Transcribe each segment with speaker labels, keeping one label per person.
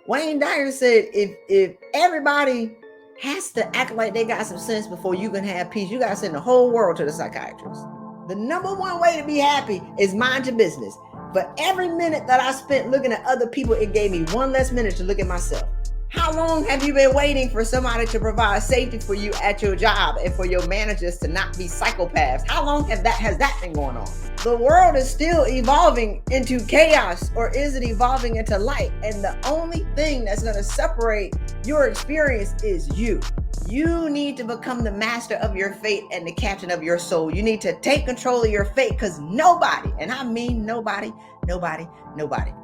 Speaker 1: Wayne Dyer said, if everybody has to act like they got some sense before you can have peace, you got to send the whole world to the psychiatrist. The number one way to be happy is mind your business. For every minute that I spent looking at other people, it gave me one less minute to look at myself. How long have you been waiting for somebody to provide safety for you at your job and for your managers to not be psychopaths? How long has that been going on? The world is still evolving into chaos, or is it evolving into light? And the only thing that's going to separate your experience is you. You need to become the master of your fate and the captain of your soul. You need to take control of your fate, because nobody, and I mean nobody,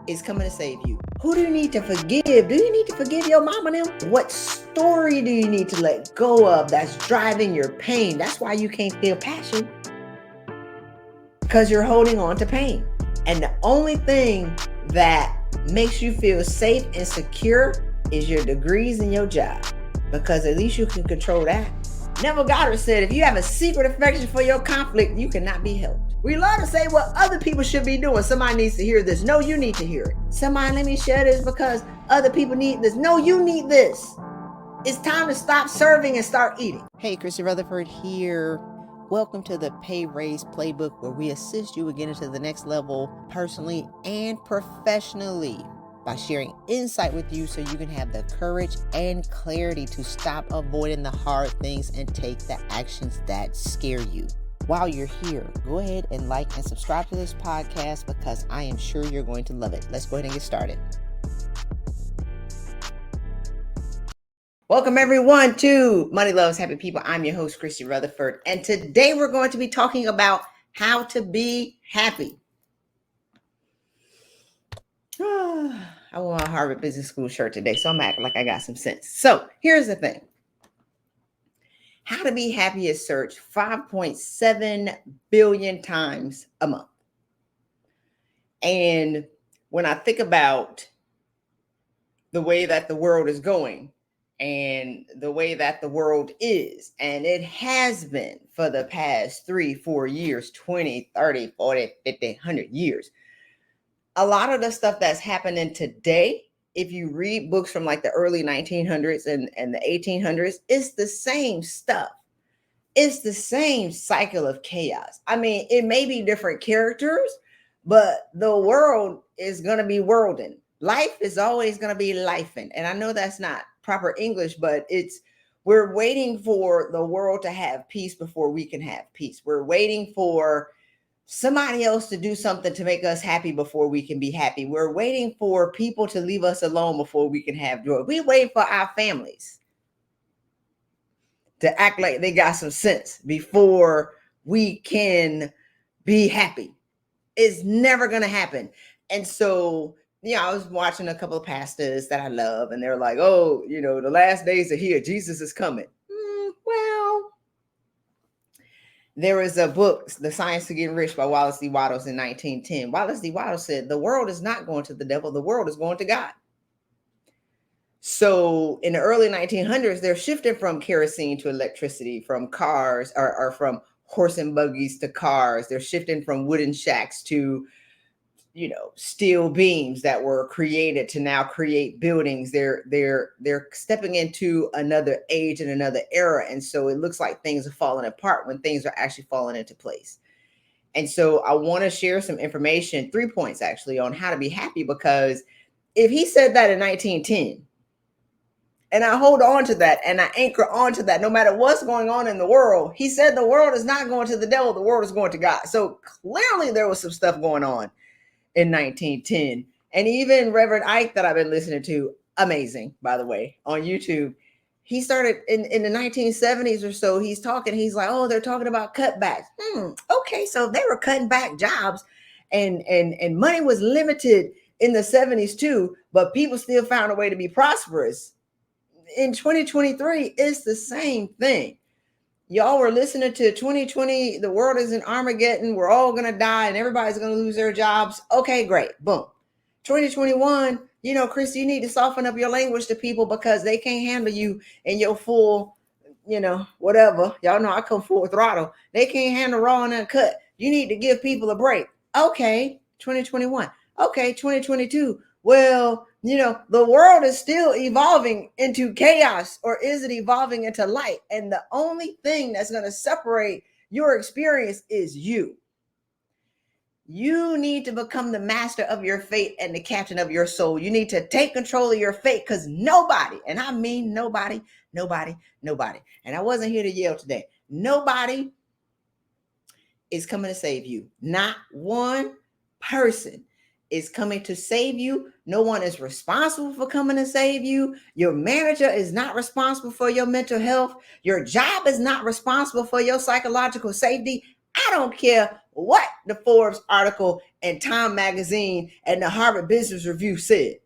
Speaker 1: is coming to save you. Who do you need to forgive? Do you need to forgive your mama now? What story do you need to let go of that's driving your pain? That's why you can't feel passion, because you're holding on to pain. And the only thing that makes you feel safe and secure is your degrees and your job, because at least you can control that. Neville Goddard said, if you have a secret affection for your conflict, you cannot be helped. We love to say what other people should be doing. Somebody needs to hear this. No, you need to hear it. Somebody, let me share this because other people need this. No, you need this. It's time to stop serving and start eating. Hey, Christy Rutherford here. Welcome to the Pay Raise Playbook, where we assist you with getting to the next level personally and professionally by sharing insight with you so you can have the courage and clarity to stop avoiding the hard things and take the actions that scare you. While you're here, go ahead and like and subscribe to this podcast, because I am sure you're going to love it. Let's go ahead and get started. Welcome everyone to Money Loves Happy People. I'm your host, Christy Rutherford, and today we're going to be talking about how to be happy. I wore a Harvard Business School shirt today, so I'm acting like I got some sense. So here's the thing. How to be happy is searched 5.7 billion times a month. And when I think about the way that the world is going and the way that the world is, and it has been for the past 3-4 years, 20, 30, 40, 50, 100 years, a lot of the stuff that's happening today, if you read books from like the early 1900s and the 1800s, it's the same stuff. It's the same cycle of chaos. I mean, it may be different characters, but the world is going to be worlding. Life is always going to be lifing. And I know that's not proper English, but we're waiting for the world to have peace before we can have peace. We're waiting for somebody else to do something to make us happy before we can be happy. We're waiting for people to leave us alone before we can have joy. We wait for our families to act like they got some sense before we can be happy. It's never going to happen. And so, I was watching a couple of pastors that I love, and they're like, oh, the last days are here. Jesus is coming. Well, there is a book, The Science of Getting Rich by Wallace D. Wattles in 1910. Wallace D. Wattles said, the world is not going to the devil. The world is going to God. So in the early 1900s, they're shifting from kerosene to electricity, from cars or from horse and buggies to cars. They're shifting from wooden shacks to, steel beams that were created to now create buildings. They're stepping into another age and another era. And so it looks like things are falling apart when things are actually falling into place. And so I want to share some information, 3 points actually, on how to be happy, because if he said that in 1910, and I hold on to that and I anchor onto that, no matter what's going on in the world, he said the world is not going to the devil, the world is going to God. So clearly there was some stuff going on in 1910. And even Reverend Ike, that I've been listening to, amazing, by the way, on YouTube, he started in the 1970s or so, he's like, oh, they're talking about cutbacks. Okay, so they were cutting back jobs and money was limited in the 70s too, but people still found a way to be prosperous. In 2023, it's the same thing. Y'all were listening to 2020, the world is in Armageddon, we're all going to die and everybody's going to lose their jobs. Okay, great. Boom. 2021, Christy, you need to soften up your language to people because they can't handle you in your full, whatever. Y'all know I come full throttle. They can't handle raw and uncut. You need to give people a break. Okay, 2021. Okay, 2022. Well, the world is still evolving into chaos, or is it evolving into light? And the only thing that's going to separate your experience is you. You need to become the master of your fate and the captain of your soul. You need to take control of your fate, because nobody, and I mean nobody, and I wasn't here to yell today, nobody is coming to save you. Not one person is coming to save you. No one is responsible for coming to save you. Your manager is not responsible for your mental health. Your job is not responsible for your psychological safety. I don't care what the Forbes article and Time Magazine and the Harvard Business Review said.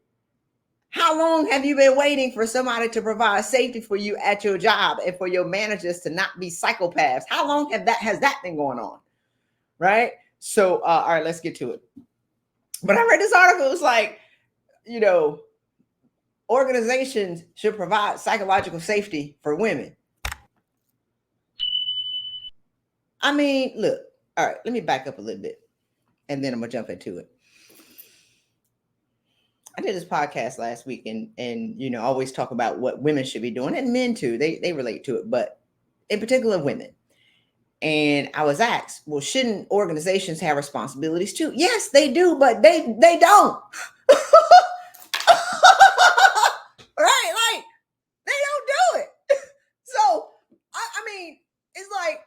Speaker 1: How long have you been waiting for somebody to provide safety for you at your job and for your managers to not be psychopaths? How long has that been going on? Right? So, all right, let's get to it. But I read this article. It was like, organizations should provide psychological safety for women. I mean, look, all right, let me back up a little bit and then I'm gonna jump into it. I did this podcast last week and always talk about what women should be doing, and men too. They relate to it, but in particular women. And I was asked, well, shouldn't organizations have responsibilities too? Yes, they do, but they don't. Right? Like, they don't do it. So, I mean, it's like,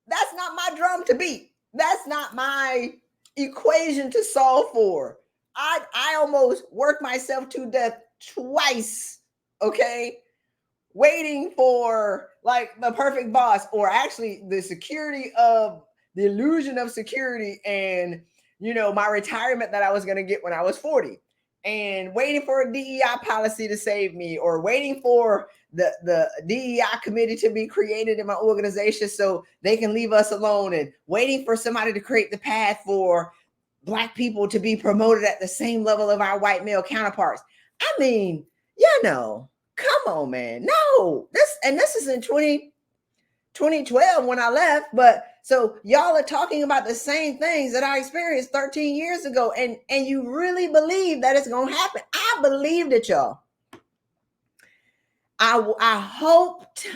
Speaker 1: that's not my drum to beat. That's not my equation to solve for. I almost worked myself to death twice, okay? Waiting for like the perfect boss, or actually the illusion of security and my retirement that I was going to get when I was 40, and waiting for a DEI policy to save me, or waiting for the DEI committee to be created in my organization so they can leave us alone, and waiting for somebody to create the path for Black people to be promoted at the same level of our white male counterparts. I mean, come on, man. No, this is in 2012 when I left. But so y'all are talking about the same things that I experienced 13 years ago. And you really believe that it's going to happen. I believed it, y'all. I hoped,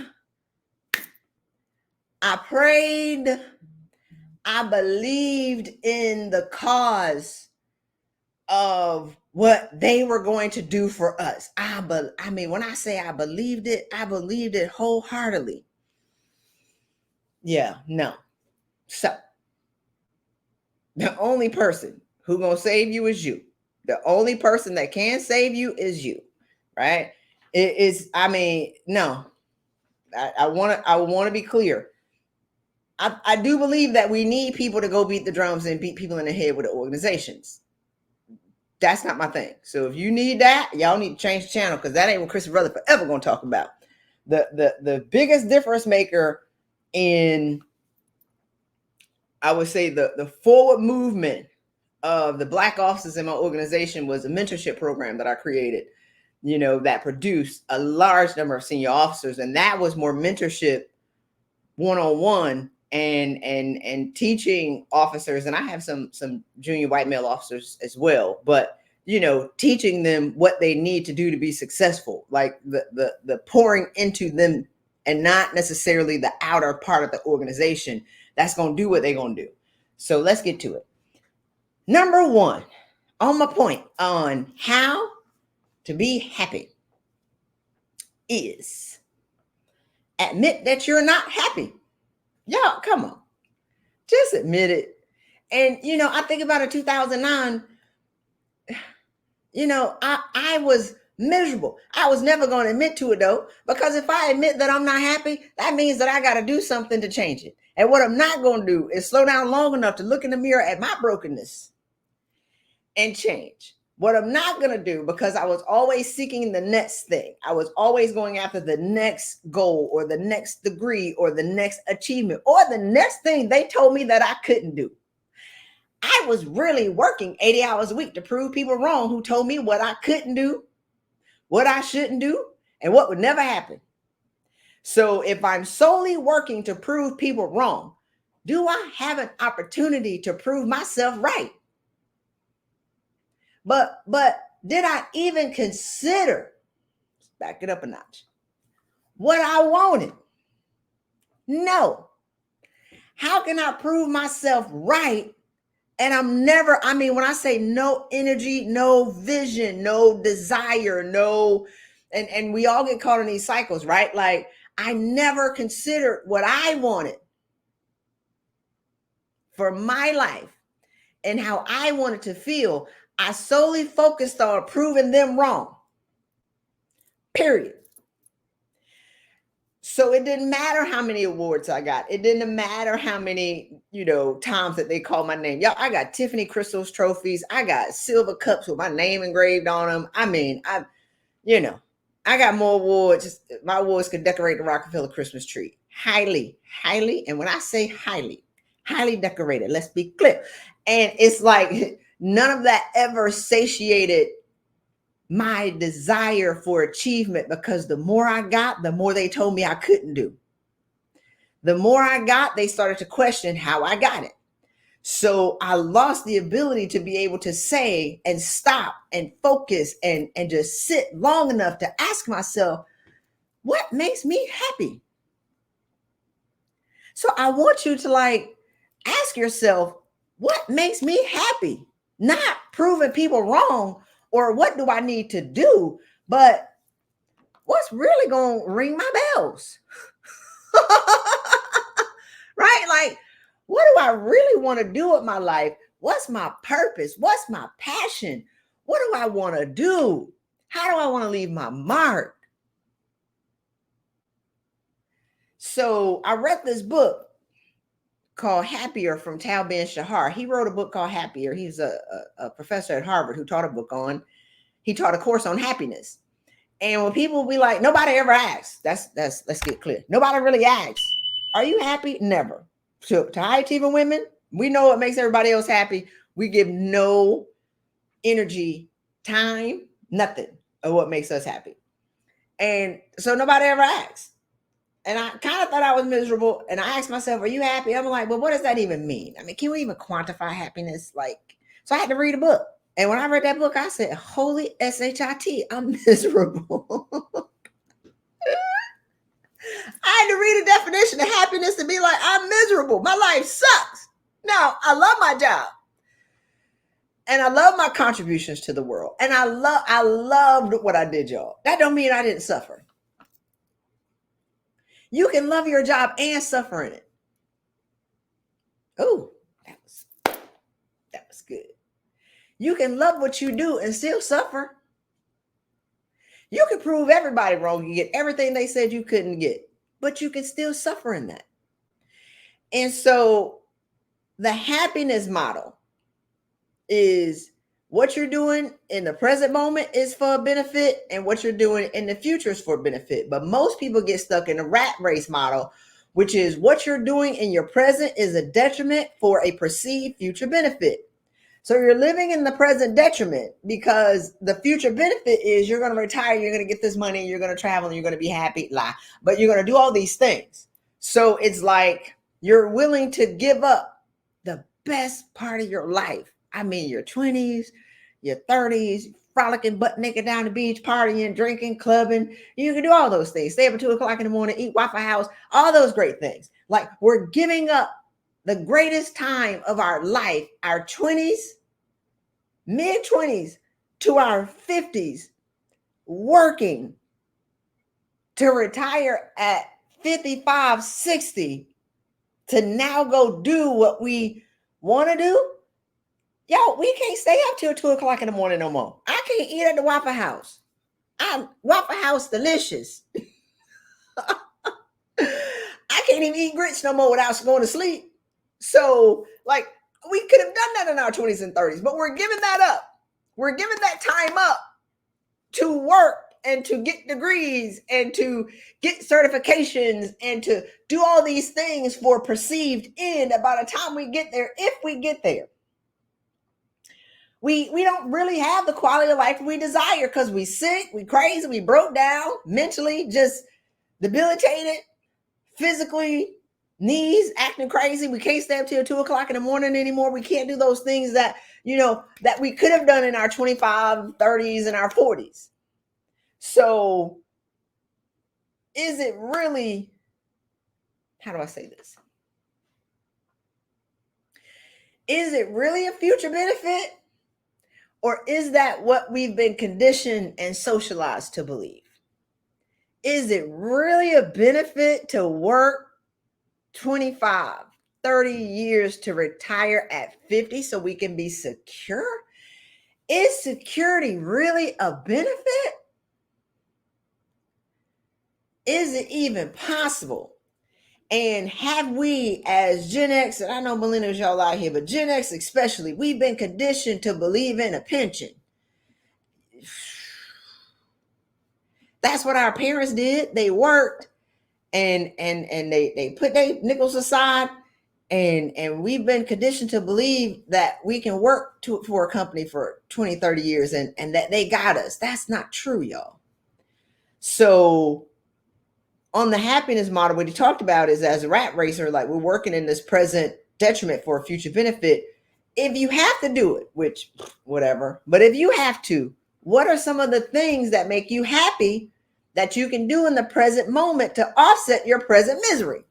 Speaker 1: I prayed, I believed in the cause of what they were going to do for us. I mean, when I say I believed it wholeheartedly. Yeah, no. So the only person who gonna save you is you. The only person that can save you is you, right? It is. I mean, no. I want to be clear. I do believe that we need people to go beat the drums and beat people in the head with the organizations. That's not my thing. So if you need that, y'all need to change the channel, because that ain't what Christy Rutherford ever going to talk about. The biggest difference maker in, I would say, the forward movement of the Black officers in my organization was a mentorship program that I created, that produced a large number of senior officers. And that was more mentorship one-on-one and teaching officers. And I have some junior white male officers as well, but teaching them what they need to do to be successful, like the pouring into them, and not necessarily the outer part of the organization that's going to do what they're going to do. So let's get to it. Number one, on my point on how to be happy is admit that you're not happy. Y'all, come on. Just admit it. And, I think about in 2009, I was miserable. I was never going to admit to it, though, because if I admit that I'm not happy, that means that I got to do something to change it. And what I'm not going to do is slow down long enough to look in the mirror at my brokenness and change. What I'm not going to do, because I was always seeking the next thing. I was always going after the next goal, or the next degree, or the next achievement, or the next thing they told me that I couldn't do. I was really working 80 hours a week to prove people wrong who told me what I couldn't do, what I shouldn't do, and what would never happen. So if I'm solely working to prove people wrong, do I have an opportunity to prove myself right? But Did I even consider, back it up a notch, what I wanted? No. How can I prove myself right? And when I say no energy, no vision, no desire, no, and we all get caught in these cycles, right? Like, I never considered what I wanted for my life and how I wanted to feel. I solely focused on proving them wrong. Period. So it didn't matter how many awards I got. It didn't matter how many, times that they called my name. Y'all, I got Tiffany Crystals trophies. I got silver cups with my name engraved on them. I got more awards. My awards could decorate the Rockefeller Christmas tree. Highly, and when I say highly, highly decorated, let's be clear. And it's like none of that ever satiated my desire for achievement, because the more I got, the more they told me I couldn't do. The more I got, they started to question how I got it. So I lost the ability to be able to say and stop and focus and just sit long enough to ask myself, what makes me happy? So I want you to ask yourself, what makes me happy? Not proving people wrong or what do I need to do, but what's really going to ring my bells? Right? Like, what do I really want to do with my life? What's my purpose? What's my passion? What do I want to do? How do I want to leave my mark? So I read this book called Happier from Tal Ben-Shahar. He wrote a book called Happier. He's a professor at Harvard who taught a course on happiness. And when people be like, nobody ever asks, let's get clear. Nobody really asks, are you happy? Never. To high achieving women, we know what makes everybody else happy. We give no energy, time, nothing of what makes us happy. And so nobody ever asks. And I kind of thought I was miserable. And I asked myself, are you happy? I'm like, well, what does that even mean? I mean, can we even quantify happiness? So I had to read a book. And when I read that book, I said, holy SHIT, I'm miserable. I had to read a definition of happiness and be like, I'm miserable. My life sucks. Now, I love my job. And I love my contributions to the world. And I loved what I did, y'all. That don't mean I didn't suffer. You can love your job and suffer in it. Oh, that was good. You can love what you do and still suffer. You can prove everybody wrong. You get everything they said you couldn't get, but you can still suffer in that. And so the happiness model is what you're doing in the present moment is for a benefit and what you're doing in the future is for benefit. But most people get stuck in the rat race model, which is what you're doing in your present is a detriment for a perceived future benefit. So you're living in the present detriment because the future benefit is you're going to retire, you're going to get this money, you're going to travel, and you're going to be happy, but you're going to do all these things. So it's like you're willing to give up the best part of your life. I mean, your 20s, your 30s, frolicking butt naked down the beach, partying, drinking, clubbing. You can do all those things. Stay up at 2 o'clock in the morning, eat Waffle House, all those great things. Like, we're giving up the greatest time of our life, our 20s, mid-20s to our 50s, working to retire at 55, 60 to now go do what we want to do. Yo, we can't stay up till 2 o'clock in the morning no more. I can't eat at the Waffle House. Waffle House delicious. I can't even eat grits no more without going to sleep. So, we could have done that in our 20s and 30s, but we're giving that up. We're giving that time up to work and to get degrees and to get certifications and to do all these things for perceived end. By the time we get there, if we get there, we don't really have the quality of life we desire because we sick, we crazy, we broke down, mentally just debilitated, physically knees acting crazy. We can't stay up till 2 o'clock in the morning anymore. We can't do those things that, that we could have done in our 25, 30s, and our 40s. So is it really, how do I say this? Is it really a future benefit? Or is that what we've been conditioned and socialized to believe? Is it really a benefit to work 25, 30 years to retire at 50 so we can be secure? Is security really a benefit? Is it even possible? And have we, as Gen X, and I know millennials y'all out here, but Gen X especially, we've been conditioned to believe in a pension. That's what our parents did. They worked and they put their nickels aside, and we've been conditioned to believe that we can work for a company for 20, 30 years and that they got us. That's not true, y'all. So on the happiness model, what he talked about is, as a rat racer, like, we're working in this present detriment for a future benefit. If you have to do it, which whatever, but if you have to, what are some of the things that make you happy that you can do in the present moment to offset your present misery?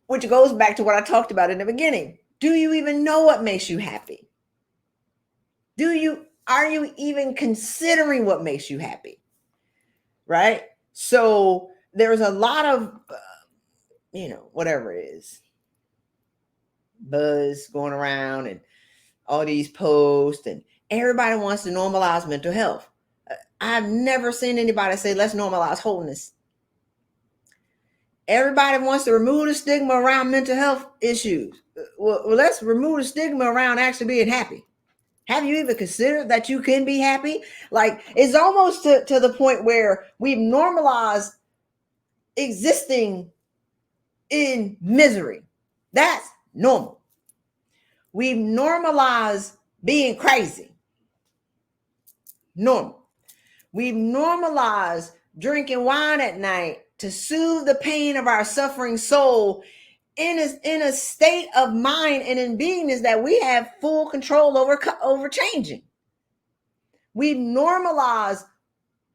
Speaker 1: Which goes back to what I talked about in the beginning. Do you even know what makes you happy? Are you even considering what makes you happy? Right? So there's a lot of, whatever it is, buzz going around and all these posts, and everybody wants to normalize mental health. I've never seen anybody say, let's normalize wholeness. Everybody wants to remove the stigma around mental health issues. Well, let's remove the stigma around actually being happy. Have you even considered that you can be happy? Like, it's almost to the point where we've normalized existing in misery. That's normal. We've normalized being crazy. Normal. We've normalized drinking wine at night to soothe the pain of our suffering soul in a state of mind and in beingness that we have full control over changing. We normalize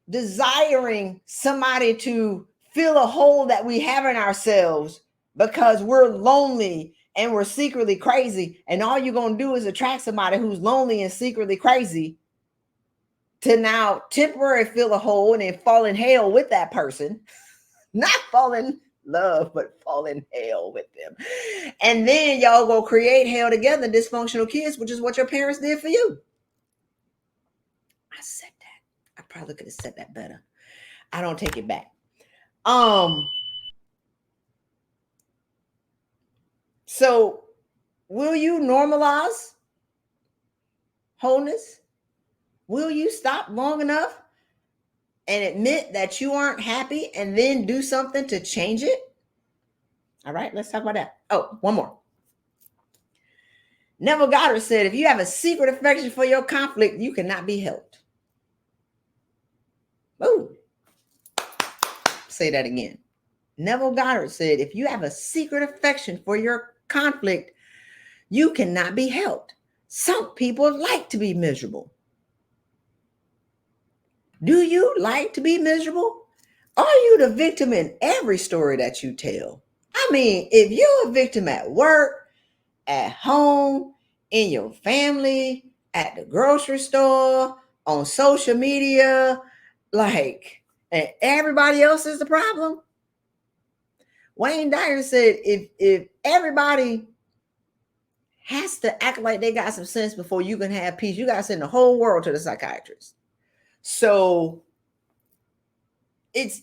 Speaker 1: desiring somebody to fill a hole that we have in ourselves because we're lonely and we're secretly crazy, and all you're going to do is attract somebody who's lonely and secretly crazy to now temporarily fill a hole and then fall in hell with that person. Not fall in love, but fall in hell with them. And then y'all go create hell together, dysfunctional kids, which is what your parents did for you. I said that. I probably could have said that better. I don't take it back. So will you normalize wholeness? Will you stop long enough and admit that you aren't happy and then do something to change it? All right, let's talk about that. Oh, one more. Neville Goddard said, if you have a secret affection for your conflict, you cannot be helped. Ooh. Say that again. Neville Goddard said, if you have a secret affection for your conflict, you cannot be helped. Some people like to be miserable. Do you like to be miserable? Are you the victim in every story that you tell? I mean, if you're a victim at work, at home, in your family, at the grocery store, on social media, and everybody else is the problem. Wayne Dyer said, if everybody has to act like they got some sense before you can have peace, you got to send the whole world to the psychiatrist. So it's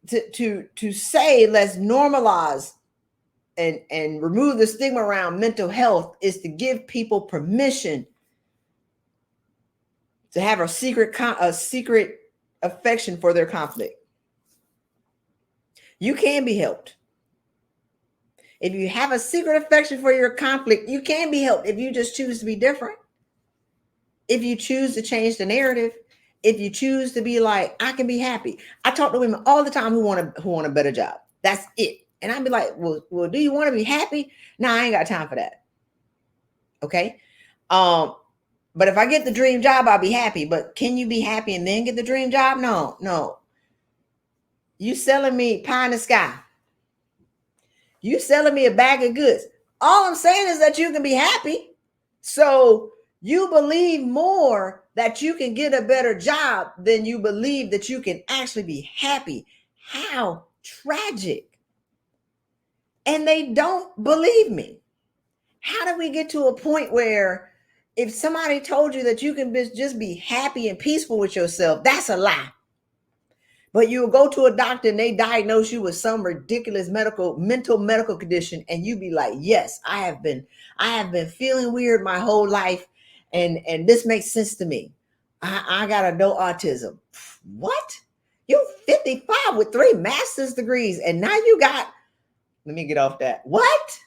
Speaker 1: to say let's normalize and remove the stigma around mental health is to give people permission to have a secret affection for their conflict. You can be helped. If you have a secret affection for your conflict, you can be helped if you just choose to be different. If you choose to change the narrative, if you choose to be like, I can be happy. I talk to women all the time who want a better job. That's it. And I'd be like, well, do you want to be happy? No, I ain't got time for that. Okay. But if I get the dream job, I'll be happy. But can you be happy and then get the dream job? No. You selling me pie in the sky. You selling me a bag of goods. All I'm saying is that you can be happy. So you believe more that you can get a better job than you believe that you can actually be happy. How tragic. And they don't believe me. How do we get to a point where if somebody told you that you can just be happy and peaceful with yourself, that's a lie. But you'll go to a doctor and they diagnose you with some ridiculous mental medical condition, and you be like, yes, I have been feeling weird my whole life, and this makes sense to me. I got adult autism. What? You're 55 with 3 master's degrees, and now you got, let me get off that. What?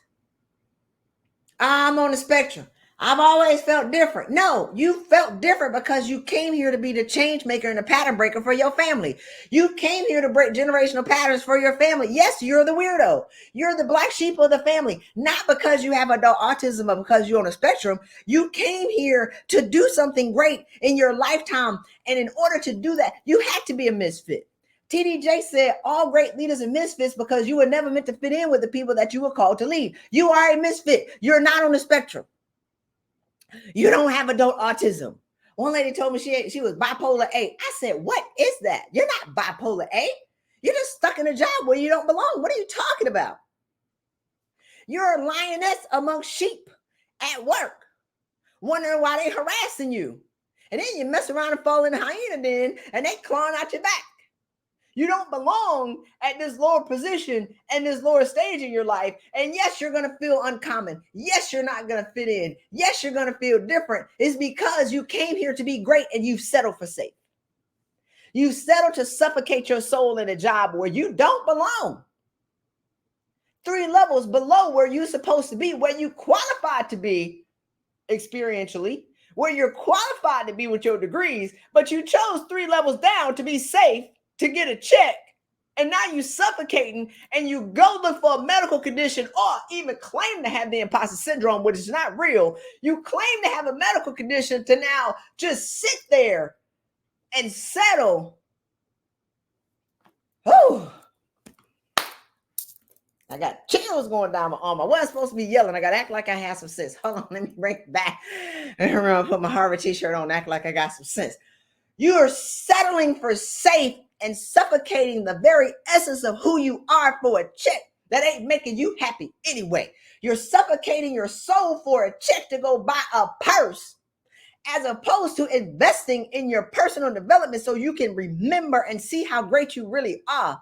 Speaker 1: I'm on the spectrum. I've always felt different. No, you felt different because you came here to be the change maker and the pattern breaker for your family. You came here to break generational patterns for your family. Yes, you're the weirdo. You're the black sheep of the family, not because you have adult autism or because you're on a spectrum. You came here to do something great in your lifetime. And in order to do that, you had to be a misfit. TDJ said all great leaders are misfits because you were never meant to fit in with the people that you were called to lead. You are a misfit. You're not on the spectrum. You don't have adult autism. One lady told me she was bipolar A. I said, what is that? You're not bipolar A. You're just stuck in a job where you don't belong. What are you talking about? You're a lioness amongst sheep at work, wondering why they harassing you. And then you mess around and fall in the hyena den and they clawing out your back. You don't belong at this lower position and this lower stage in your life. And yes, you're going to feel uncommon. Yes, you're not going to fit in. Yes, you're going to feel different. It's because you came here to be great and you've settled for safe. You've settled to suffocate your soul in a job where you don't belong. 3 levels below where you're supposed to be, where you qualified to be experientially, where you're qualified to be with your degrees, but you chose 3 levels down to be safe, to get a check, and now you suffocating and you go look for a medical condition or even claim to have the imposter syndrome, which is not real. You claim to have a medical condition to now just sit there and settle. Oh, I got chills going down my arm. I wasn't supposed to be yelling. I got to act like I have some sense. Hold on, let me bring it back. I remember put my Harvard t-shirt on, act like I got some sense. You are settling for safe and suffocating the very essence of who you are for a check that ain't making you happy anyway. You're suffocating your soul for a check to go buy a purse, as opposed to investing in your personal development so you can remember and see how great you really are.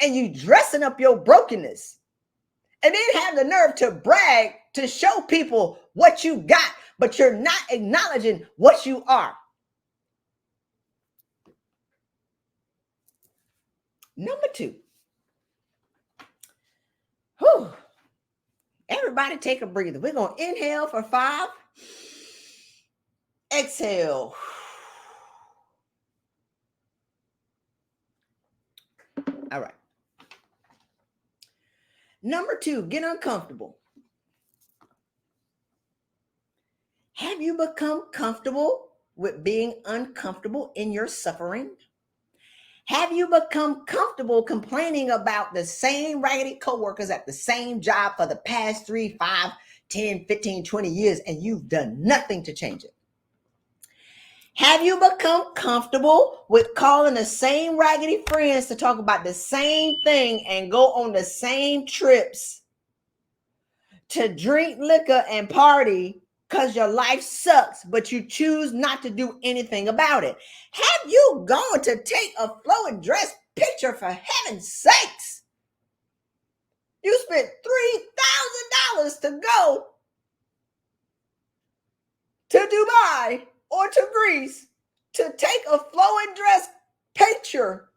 Speaker 1: And you dressing up your brokenness and then have the nerve to brag to show people what you got, but you're not acknowledging what you are. Number 2. Whew. Everybody take a breather. We're going to inhale for 5. Exhale. All right. Number 2, get uncomfortable. Have you become comfortable with being uncomfortable in your suffering? Have you become comfortable complaining about the same raggedy coworkers at the same job for the past 3, 5, 10, 15, 20 years, and you've done nothing to change it? Have you become comfortable with calling the same raggedy friends to talk about the same thing and go on the same trips to drink liquor and party because your life sucks, but you choose not to do anything about it? Have you gone to take a flowing dress picture, for heaven's sakes? You spent $3,000 to go to Dubai or to Greece to take a flowing dress picture,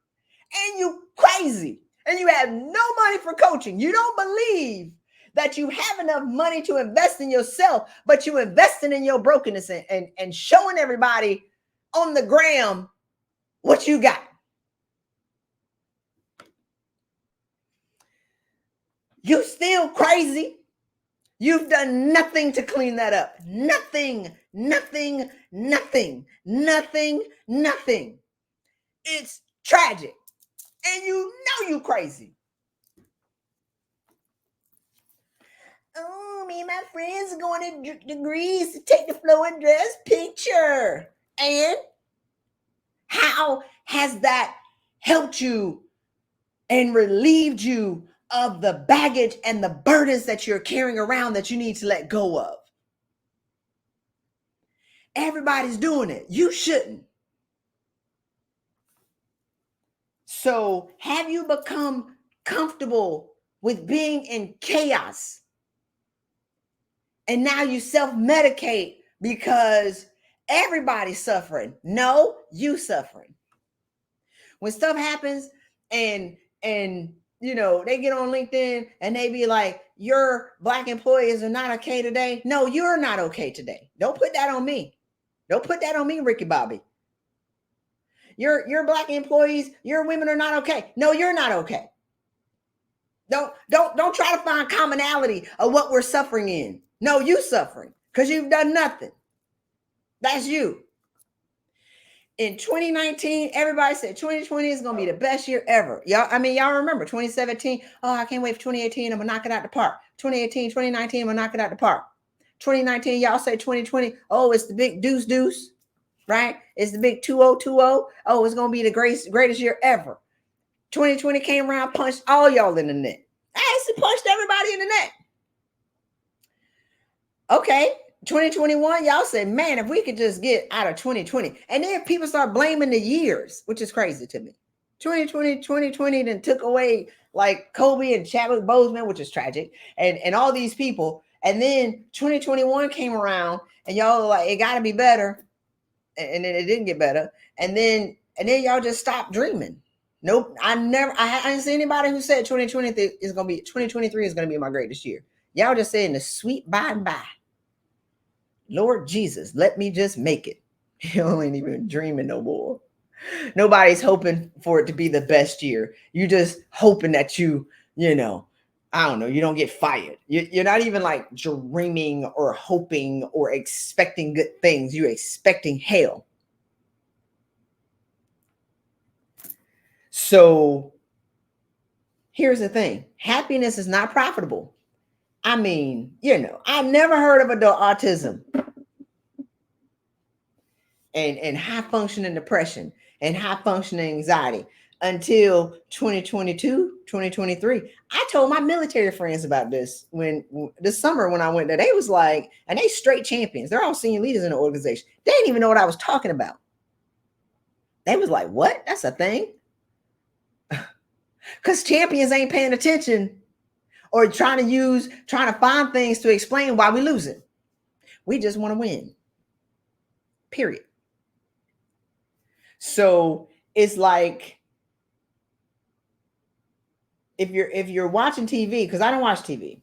Speaker 1: and you crazy, and you have no money for coaching. You don't believe that you have enough money to invest in yourself, but you investing in your brokenness and showing everybody on the gram what you got. You still crazy. You've done nothing to clean that up. Nothing, nothing, nothing, nothing, nothing. It's tragic. And you know you crazy. Oh, me and my friends are going to Greece to take the flower dress picture. And how has that helped you and relieved you of the baggage and the burdens that you're carrying around that you need to let go of? Everybody's doing it. You shouldn't. So, have you become comfortable with being in chaos? And now you self-medicate because everybody's suffering. No, you suffering. When stuff happens and they get on LinkedIn and they be like, your Black employees are not okay today. No, you're not okay today. Don't put that on me. Don't put that on me, Ricky Bobby. Your Black employees, your women are not okay. No, you're not okay. Don't try to find commonality of what we're suffering in. No, you suffering because you've done nothing. That's you. In 2019, everybody said 2020 is going to be the best year ever. Y'all remember 2017. Oh, I can't wait for 2018. I'm going to knock it out the park. 2018, 2019, I'm going to knock it out the park. 2019, y'all say 2020. Oh, it's the big deuce, right? It's the big 2020. Oh, it's going to be the greatest year ever. 2020 came around, punched all y'all in the neck. I actually punched everybody in the neck. Okay. 2021, y'all say, man, if we could just get out of 2020. And then people start blaming the years, which is crazy to me. 2020 then took away like Kobe and Chadwick Boseman, which is tragic, and all these people. And then 2021 came around and y'all like, it got to be better. And then it didn't get better. And then y'all just stopped dreaming. Nope. I didn't see anybody who said 2023 is going to be my greatest year. Y'all just saying the sweet by and by. Lord Jesus, let me just make it. You ain't even dreaming no more. Nobody's hoping for it to be the best year. You just hoping that you don't get fired. You're not even like dreaming or hoping or expecting good things. You're expecting hell. So here's the thing. Happiness is not profitable. I mean, I've never heard of adult autism and high functioning depression and high functioning anxiety until 2022, 2023. I told my military friends about this when this summer when I went there. They was like, and they straight champions. They're all senior leaders in the organization. They didn't even know what I was talking about. They was like, what? That's a thing? Because champions ain't paying attention or trying to find things to explain why we losing. We just want to win. Period. So it's like if you're watching TV, because I don't watch TV.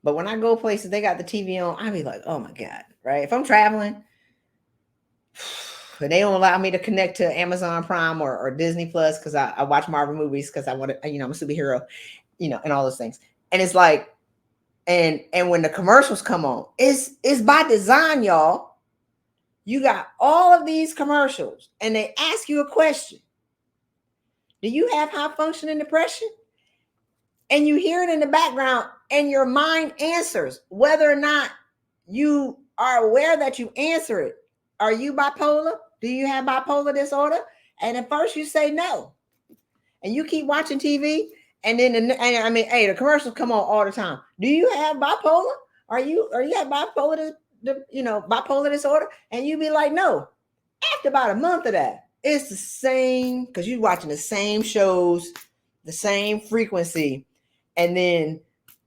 Speaker 1: But when I go places, they got the TV on, I be like, oh my God, right? If I'm traveling and they don't allow me to connect to Amazon Prime or Disney Plus, because I watch Marvel movies because I want to, I'm a superhero, and all those things. And it's like, and when the commercials come on, it's by design, y'all. You got all of these commercials and they ask you a question. Do you have high functioning depression? And you hear it in the background and your mind answers whether or not you are aware that you answer it. Are you bipolar? Do you have bipolar disorder? And at first you say no. And you keep watching TV and then the commercials come on all the time. Do you have bipolar? Are you have bipolar bipolar disorder? And you be like, no. After about a month of that, it's the same, because you're watching the same shows, the same frequency. And then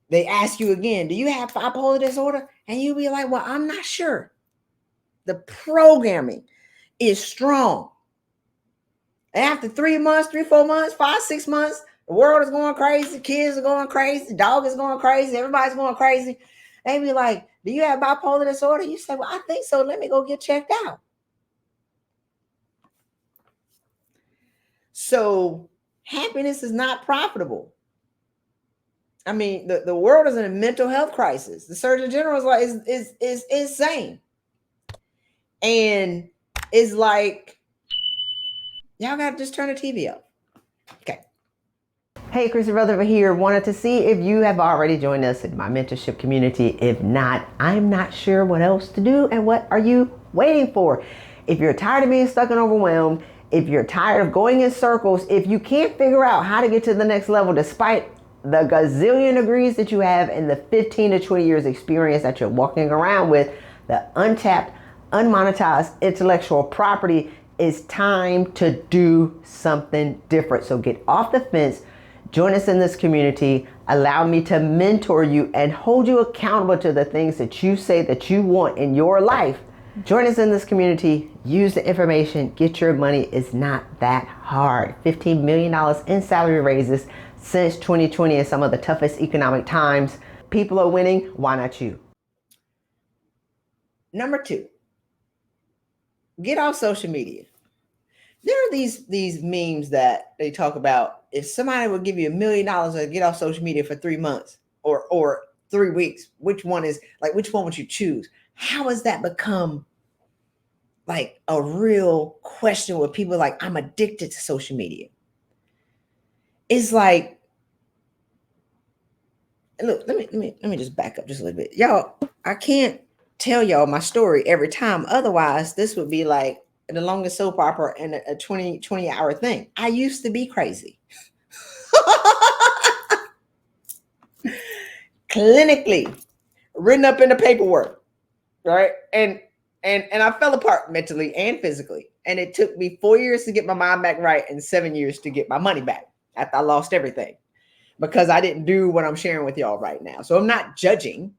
Speaker 1: they ask you again, do you have bipolar disorder? And you be like, well, I'm not sure. The programming is strong. And after 3 months, 3, 4 months, 5, 6 months, the world is going crazy. Kids are going crazy. The dog is going crazy. Everybody's going crazy. They be like, do you have bipolar disorder? You say, well, I think so. Let me go get checked out. So happiness is not profitable. I mean, the world is in a mental health crisis. The Surgeon General is like is insane. And it's like, y'all gotta just turn the TV off. Okay. Hey, Christy Rutherford here. Wanted to see if you have already joined us in my mentorship community. If not, I'm not sure what else to do, and what are you waiting for? If you're tired of being stuck and overwhelmed, if you're tired of going in circles, if you can't figure out how to get to the next level despite the gazillion degrees that you have and the 15 to 20 years experience that you're walking around with, the untapped, unmonetized intellectual property, it's time to do something different. So get off the fence. Join us in this community. Allow me to mentor you and hold you accountable to the things that you say that you want in your life. Join us in this community. Use the information. Get your money. It's not that hard. $15 million in salary raises since 2020 in some of the toughest economic times. People are winning. Why not you? Number 2, get off social media. There are these memes that they talk about. If somebody would give you $1 million to get off social media for 3 months or 3 weeks, which one would you choose? How has that become like a real question where people are like, I'm addicted to social media? It's like, look, let me just back up just a little bit. Y'all, I can't tell y'all my story every time. Otherwise, this would be like the longest soap opera and a 20 hour thing. I used to be crazy. Clinically written up in the paperwork, right? And I fell apart mentally and physically. And it took me 4 years to get my mind back right and 7 years to get my money back after I lost everything, because I didn't do what I'm sharing with y'all right now. So I'm not judging.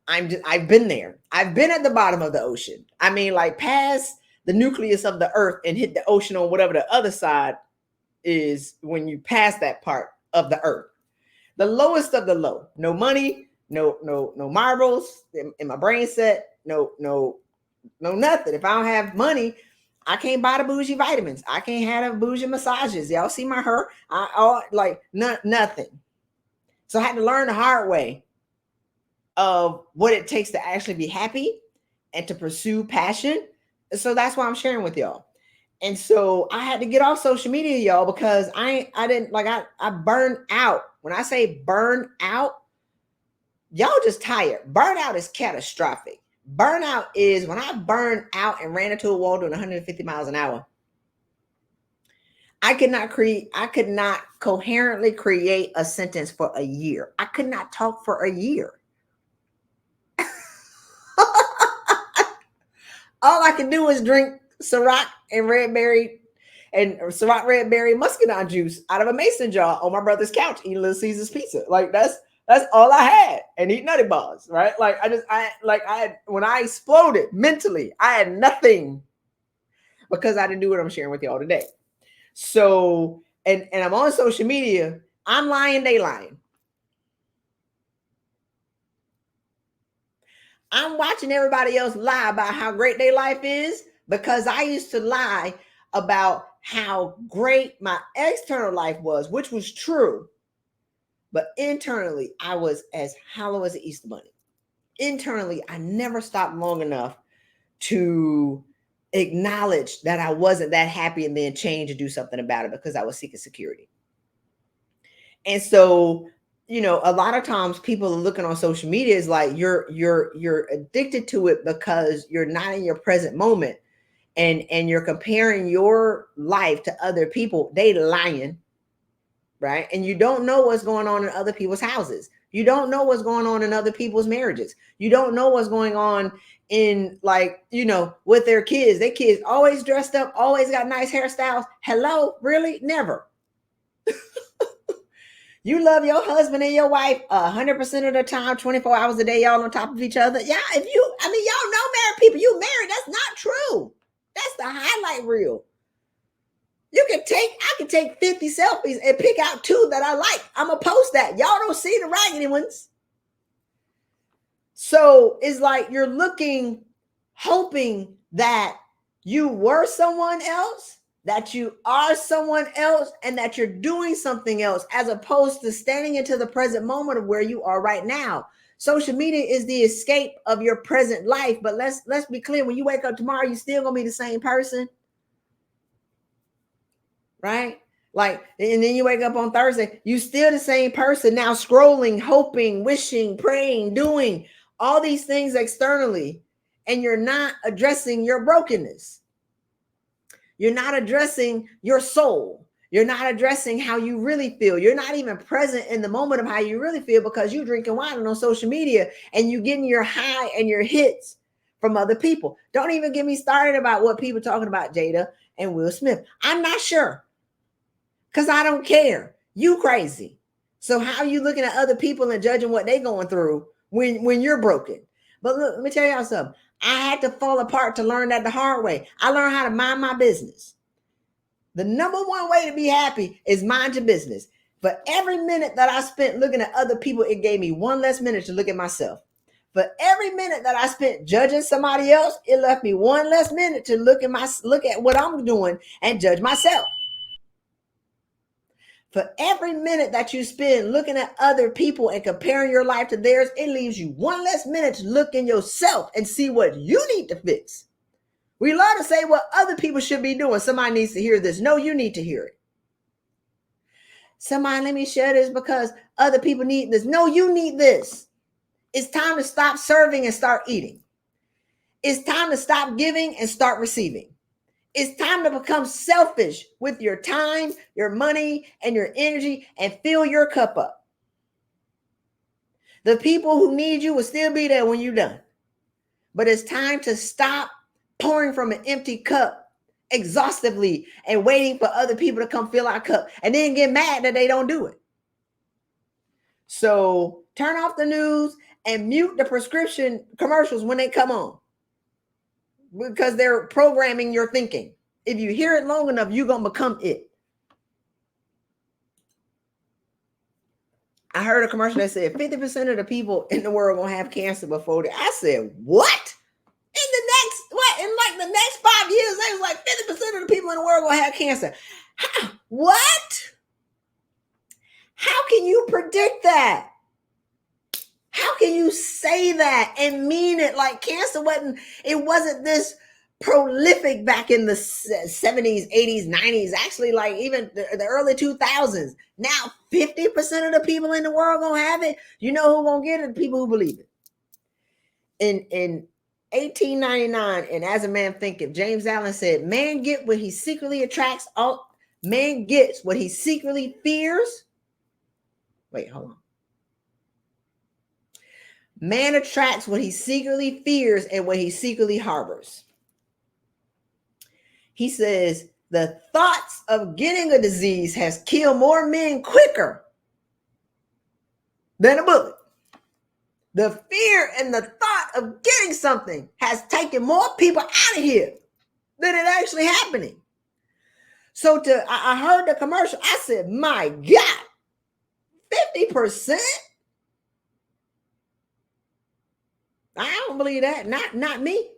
Speaker 1: I've been there. I've been at the bottom of the ocean. I mean, like past the nucleus of the earth and hit the ocean on whatever the other side is when you pass that part of the earth. The lowest of the low. No money, no marbles in my brain set, no nothing. If I don't have money, I can't buy the bougie vitamins. I can't have the bougie massages. Y'all see my hair? Nothing. So I had to learn the hard way of what it takes to actually be happy and to pursue passion. So that's why I'm sharing with y'all. And so I had to get off social media, y'all, because I burned out. When I say burn out, y'all just tired. Burnout is catastrophic. Burnout is when I burned out and ran into a wall doing 150 miles an hour. I could not coherently create a sentence for a year. I could not talk for a year. All I could do was drink Ciroc and Ciroc red berry muscadine juice out of a mason jar on my brother's couch eating Little Caesar's pizza. Like that's all I had, and eat nutty bars, right? Like when I exploded mentally, I had nothing because I didn't do what I'm sharing with y'all today. So, and I'm on social media. I'm lying, they lying. I'm watching everybody else lie about how great their life is because I used to lie about how great my external life was, which was true. But internally, I was as hollow as an Easter bunny. Internally, I never stopped long enough to acknowledge that I wasn't that happy and then change and do something about it because I was seeking security. And so, a lot of times people are looking on social media is like you're addicted to it because you're not in your present moment, and you're comparing your life to other people. They lying, right? And you don't know what's going on in other people's houses. You don't know what's going on in other people's marriages. You don't know what's going on in with their kids. Their kids always dressed up, always got nice hairstyles. Hello, really? Never. You love your husband and your wife 100% of the time, 24 hours a day, y'all on top of each other. Yeah, y'all know married people. You married. That's not true. That's the highlight reel. I can take 50 selfies and pick out 2 that I like. I'm going to post that. Y'all don't see the raggedy ones. So it's like you're looking, hoping that you were someone else that you are someone else and that you're doing something else, as opposed to standing into the present moment of where you are right now. Social media is the escape of your present life. But let's be clear, when you wake up tomorrow, you're still gonna be the same person, right? Like, and then you wake up on Thursday, you still the same person now, scrolling, hoping, wishing, praying, doing all these things externally, and you're not addressing your brokenness. You're not addressing your soul. You're not addressing how you really feel. You're not even present in the moment of how you really feel, because you're drinking wine on social media and you're getting your high and your hits from other people. Don't even get me started about what people talking about Jada and Will Smith. I'm not sure, because I don't care. You crazy. So how are you looking at other people and judging what they're going through when you're broken? But look, let me tell y'all something. I had to fall apart to learn that the hard way. I learned how to mind my business. The number one way to be happy is mind your business. For every minute that I spent looking at other people, it gave me one less minute to look at myself. For every minute that I spent judging somebody else, it left me one less minute to look at what I'm doing and judge myself. For every minute that you spend looking at other people and comparing your life to theirs, it leaves you one less minute to look in yourself and see what you need to fix. We love to say what other people should be doing. Somebody needs to hear this. No, you need to hear it. Somebody, let me share this because other people need this. No, you need this. It's time to stop serving and start eating. It's time to stop giving and start receiving. It's time to become selfish with your time, your money, and your energy, and fill your cup up. The people who need you will still be there when you're done. But it's time to stop pouring from an empty cup exhaustively and waiting for other people to come fill our cup and then get mad that they don't do it. So turn off the news and mute the prescription commercials when they come on, because they're programming your thinking. If you hear it long enough, you're going to become it. I heard a commercial that said 50% of the people in the world going to have cancer before I said, what? In like the next 5 years, they was like 50% of the people in the world going to have cancer. What? How can you predict that? How can you say that and mean it? Like, cancer wasn't this prolific back in the 70s, 80s, 90s, actually, like even the early 2000s. Now 50% of the people in the world gonna have it. You know who gonna get it? The people who believe it. In 1899, and As a Man Thinketh, James Allen said, man gets what he secretly fears. Wait, hold on. Man attracts what he secretly fears and what he secretly harbors. He says, the thoughts of getting a disease has killed more men quicker than a bullet. The fear and the thought of getting something has taken more people out of here than it actually happening. So I heard the commercial. I said, my God, 50%? I don't believe that. Not me.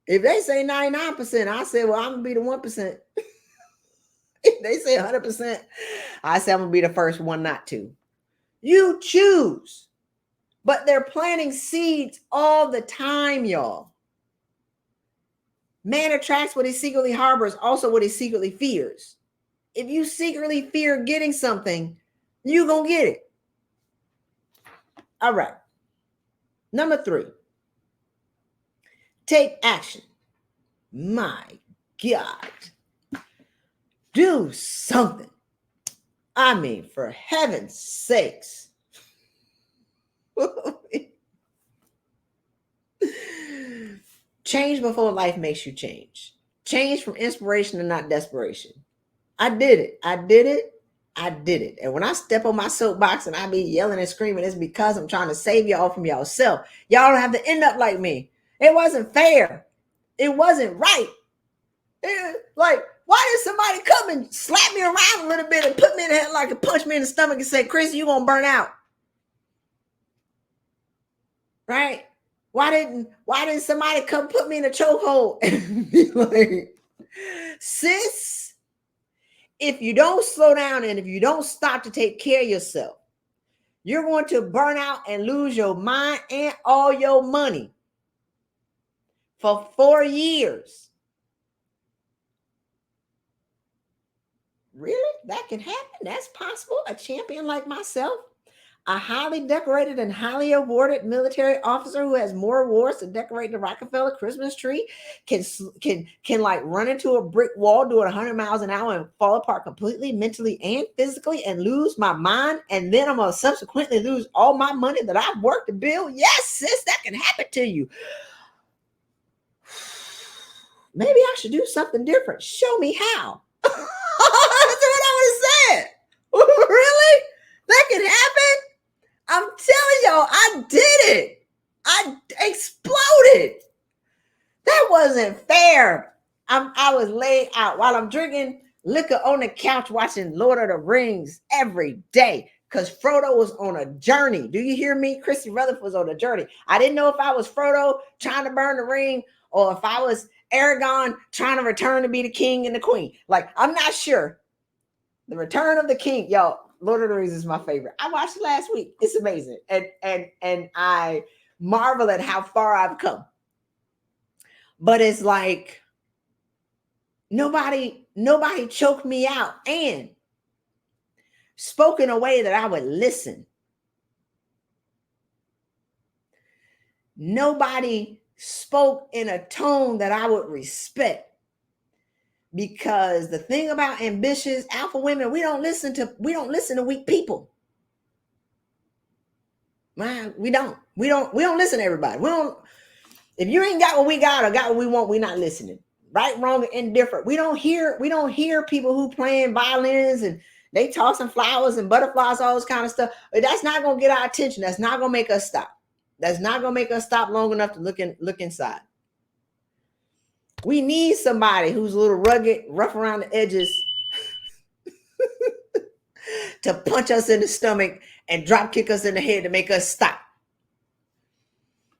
Speaker 1: If they say 99%, I say, well, I'm going to be the 1%. If they say 100%, I say I'm going to be the first one not to. You choose. But they're planting seeds all the time, y'all. Man attracts what he secretly harbors, also what he secretly fears. If you secretly fear getting something, you're going to get it. All right. Number 3. Take action. My God. Do something. I mean, for heaven's sakes. Change before life makes you change. Change from inspiration to not desperation. I did it. And when I step on my soapbox and I be yelling and screaming, it's because I'm trying to save y'all from y'allself. Y'all don't have to end up like me. It wasn't fair. It wasn't right. Like, why did somebody come and slap me around a little bit and put me in the head, like, punch me in the stomach and say, Christy, you're going to burn out? Right? Why didn't somebody come put me in a chokehold and be like, Sis, if you don't slow down and if you don't stop to take care of yourself, you're going to burn out and lose your mind and all your money for 4 years. Really? That can happen? That's possible? A champion like myself? A highly decorated and highly awarded military officer who has more awards to decorate the Rockefeller Christmas tree can like run into a brick wall doing 100 miles an hour and fall apart completely mentally and physically and lose my mind, and then I'm gonna subsequently lose all my money that I've worked to build. Yes, sis, that can happen to you. Maybe I should do something different. Show me how. That's what I would have said. Really? That can happen? I'm telling y'all, I did it. I exploded. That wasn't fair. I was laid out while I'm drinking liquor on the couch watching Lord of the Rings every day because Frodo was on a journey. Do you hear me? Christy Rutherford was on a journey. I didn't know if I was Frodo trying to burn the ring or if I was Aragorn trying to return to be the king and the queen. Like, I'm not sure. The Return of the King, y'all. Lord of the Rings is my favorite. I watched it last week. It's amazing. And I marvel at how far I've come. But it's like nobody choked me out and spoke in a way that I would listen. Nobody spoke in a tone that I would respect. Because the thing about ambitious alpha women, we don't listen to weak people. Man, we don't listen to everybody. If you ain't got what we got or got what we want, we're not listening. Right, wrong, or indifferent. We don't hear people who playing violins and they tossing flowers and butterflies, all this kind of stuff. But that's not gonna get our attention. That's not gonna make us stop. That's not gonna make us stop long enough to look inside. We need somebody who's a little rugged, rough around the edges to punch us in the stomach and drop kick us in the head to make us stop.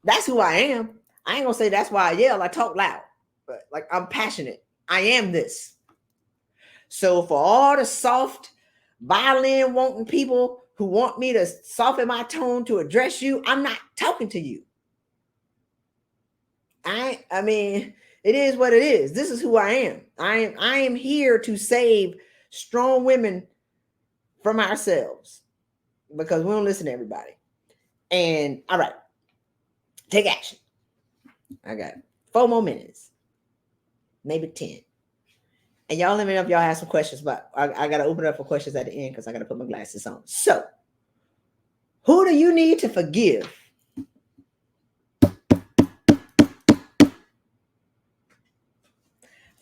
Speaker 1: That's who I am. I ain't gonna say that's why I yell. I talk loud, but like I'm passionate. I am this. So for all the soft violin wanting people who want me to soften my tone to address you, I'm not talking to you. I mean, it is what it is. This is who I am. I am here to save strong women from ourselves because we don't listen to everybody. And all right, take action. I got 4 more minutes, maybe 10. And y'all let me know if y'all have some questions, but I got to open it up for questions at the end because I got to put my glasses on. So, who do you need to forgive?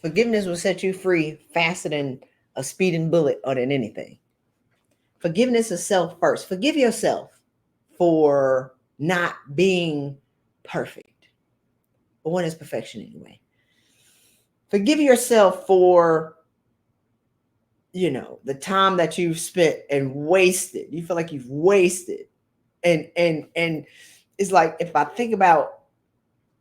Speaker 1: Forgiveness will set you free faster than a speeding bullet or than anything. Forgiveness is self first. Forgive yourself for not being perfect. But what is perfection anyway? Forgive yourself for, the time that you've spent and wasted. You feel like you've wasted. And it's like, if I think about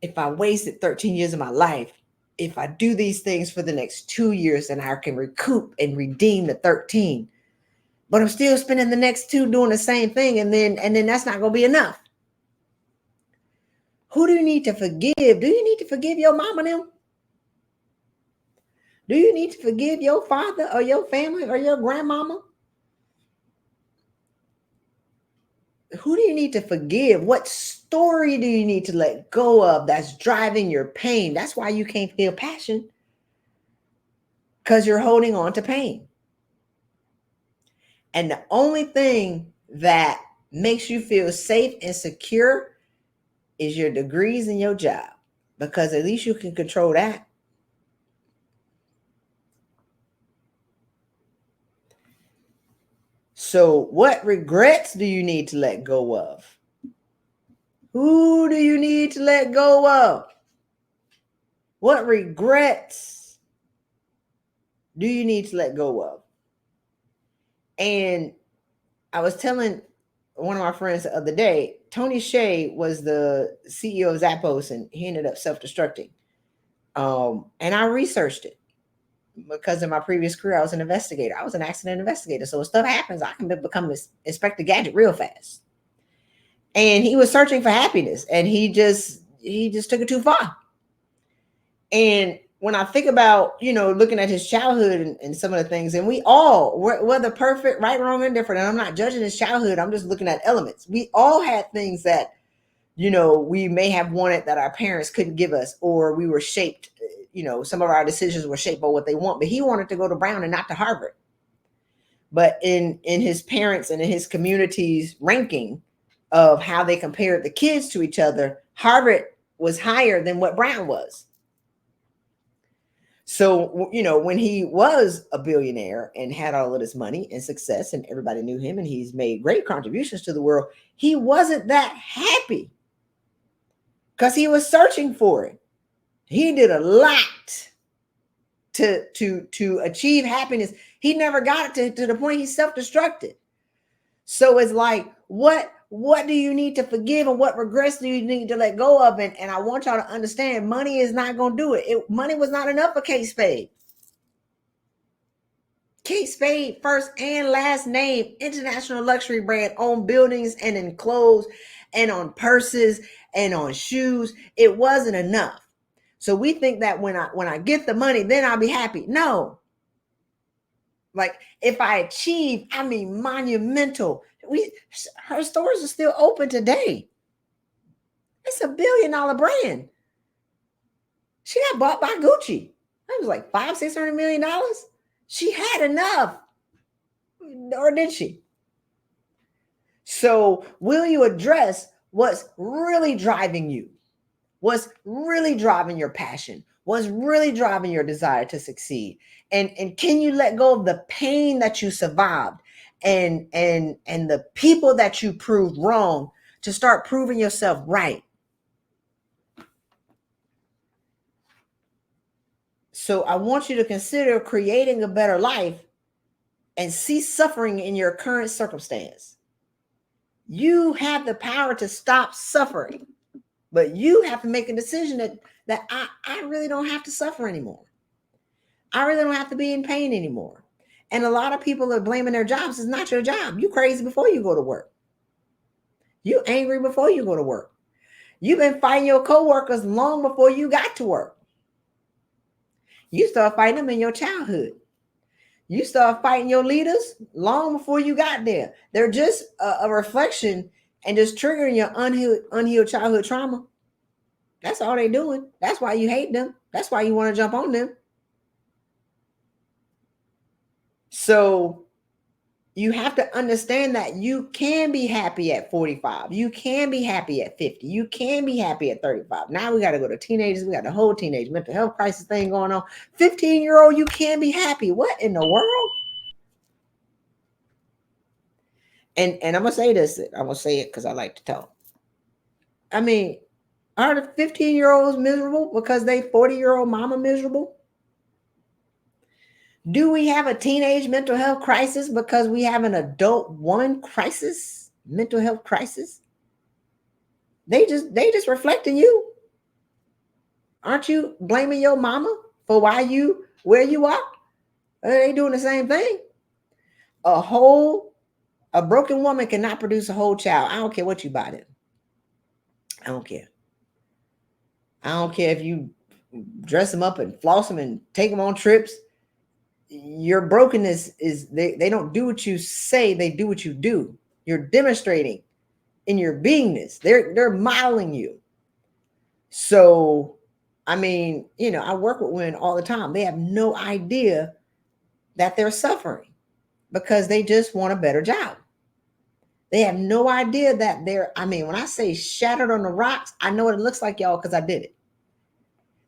Speaker 1: if I wasted 13 years of my life, if I do these things for the next 2 years, then I can recoup and redeem the 13. But I'm still spending the next 2 doing the same thing. And then that's not going to be enough. Who do you need to forgive? Do you need to forgive your mama now? Do you need to forgive your father or your family or your grandmama? Who do you need to forgive? What story do you need to let go of that's driving your pain? That's why you can't feel passion, because you're holding on to pain. And the only thing that makes you feel safe and secure is your degrees and your job, because at least you can control that. So what regrets do you need to let go of? Who do you need to let go of? What regrets do you need to let go of? And I was telling one of my friends the other day, Tony Hsieh was the CEO of Zappos, and he ended up self-destructing. And I researched it. because in my previous career, I was an investigator. I was an accident investigator. So when stuff happens, I can become Inspector Gadget real fast. And he was searching for happiness, and he just took it too far. And when I think about, looking at his childhood and some of the things, and we all, whether perfect, right, wrong, and different, and I'm not judging his childhood, I'm just looking at elements. We all had things that, we may have wanted that our parents couldn't give us, or we were shaped, some of our decisions were shaped by what they want. But he wanted to go to Brown and not to Harvard. But in his parents and in his community's ranking of how they compared the kids to each other, Harvard was higher than what Brown was. So, when he was a billionaire and had all of this money and success and everybody knew him and he's made great contributions to the world, he wasn't that happy because he was searching for it. He did a lot to achieve happiness. He never got it to the point he self-destructed. So it's like, what do you need to forgive and what regrets do you need to let go of? And I want y'all to understand, money is not going to do it. Money was not enough for Kate Spade. Kate Spade, first and last name, international luxury brand, on buildings and in clothes and on purses and on shoes. It wasn't enough. So we think that when I get the money, then I'll be happy. No. Like if I achieve, monumental. Her stores are still open today. It's $1 billion brand. She got bought by Gucci. It was like $500-600 million. She had enough, or did she? So will you address what's really driving you? What's really driving your passion? What's really driving your desire to succeed? And can you let go of the pain that you survived and the people that you proved wrong to start proving yourself right? So I want you to consider creating a better life and cease suffering in your current circumstance. You have the power to stop suffering, but you have to make a decision that I really don't have to suffer anymore. I really don't have to be in pain anymore. And a lot of people are blaming their jobs. It's not your job. You crazy before you go to work. You angry before you go to work. You've been fighting your coworkers long before you got to work. You start fighting them in your childhood. You start fighting your leaders long before you got there. They're just a reflection and just triggering your unhealed childhood trauma. That's all they're doing. That's why you hate them. That's why you want to jump on them. So you have to understand that you can be happy at 45. You can be happy at 50. You can be happy at 35. Now we got to go to teenagers. We got the whole teenage mental health crisis thing going on. 15-year-old, you can be happy. What in the world? And I'm going to say this. I'm going to say it because I like to talk. Are the 15-year-olds miserable because they 40-year-old mama miserable? Do we have a teenage mental health crisis because we have an adult woman crisis, mental health crisis? They just reflecting you. Aren't you blaming your mama for where you are? Are they doing the same thing? A broken woman cannot produce a whole child. I don't care what you buy it. I don't care. I don't care if you dress them up and floss them and take them on trips. Your brokenness is they don't do what you say, they do what you do. You're demonstrating in your beingness. They're modeling you. So, I work with women all the time. They have no idea that they're suffering because they just want a better job. They have no idea that when I say shattered on the rocks, I know what it looks like, y'all, because I did it.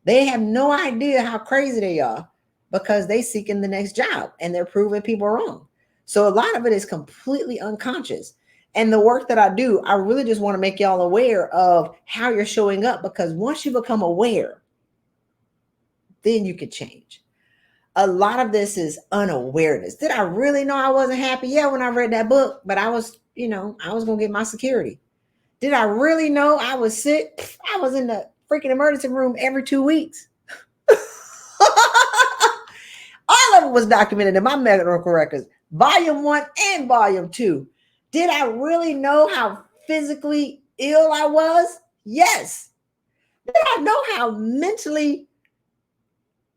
Speaker 1: They have no idea how crazy they are because they seeking the next job and they're proving people wrong. So a lot of it is completely unconscious. And the work that I do, I really just want to make y'all aware of how you're showing up, because once you become aware, then you can change. A lot of this is unawareness. Did I really know I wasn't happy? Yeah, when I read that book, but I was going to get my security. Did I really know I was sick? I was in the freaking emergency room every 2 weeks. of it was documented in my medical records, volume 1 and volume 2. Did I really know how physically ill I was? Yes. Did I know how mentally